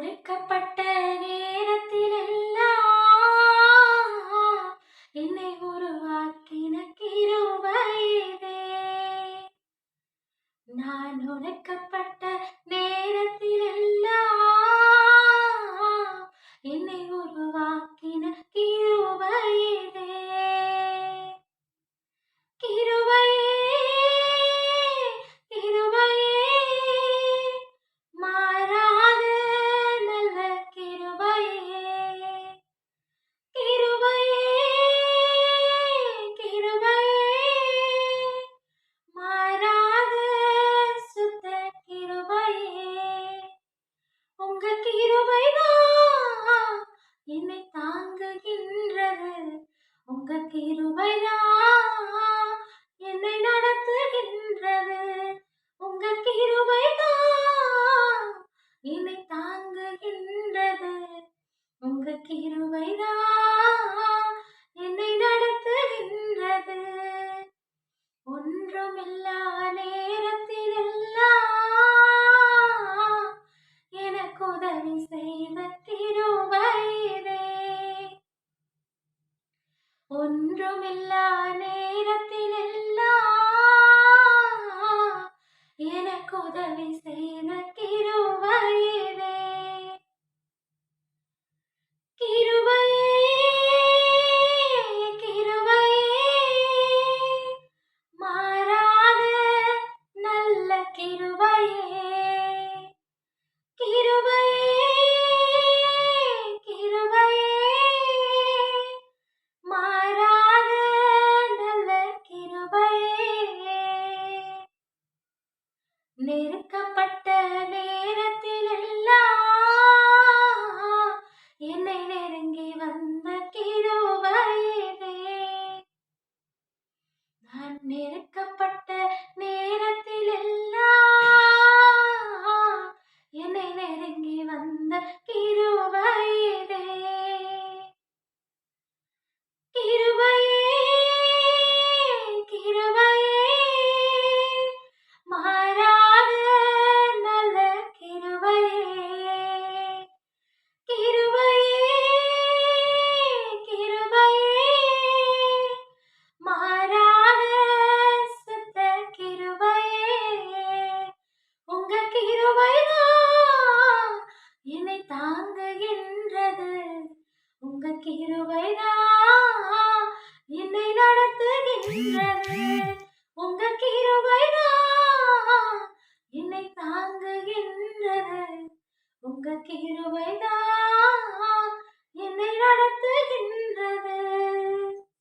ஒடுக்கப்பட்ட நேரத்திலெல்லாம் என்னை உருவாக்கின கிருபை இதே. நான் ஒடுக்கப்பட்ட நேரத்திலெல்லாம் என்னை உருவாக்கின கிருபை இதே. என்னை தாங்குகின்றது உங்க கிருபைதான், என்னை நடத்துகின்றது உங்க கிருபைதான், என்னை தாங்குகின்றது உங்க கிருபைதான், என்னை நடத்துகின்றது. ஒன்றுமில்லா நேரத்திலெல்லாம் எனக்கு உதவி செய்த கிருபை இதே. ஒன்றுமில்லா நேரத்திலெல்லாம் எனக்கு உதவி செய்த கிருபை இதே. மாறாத நல்ல கிருபையே, மாறாத நல்ல கிருபையே. நெருக்கப்பட்ட நேரத்திலெல்லாம் என்னை நெருங்கி வந்த கிருபை இதே. நான் நெருக்கப்பட்ட நேரத்திலெல்லாம் என்னை நெருங்கி வந்த கிருபை இதே. மாறாத நல்ல கிருபையே, மாறாத சுத்த கிருபையே. உங்க கிருபைதான் என்னை தாங்குகின்றது, உங்க கிருபைதான் என்னை நடத்துகின்றது, உங்க கிருபைதான் என்னை தாங்குகின்றது, உங்க கிருபைதான்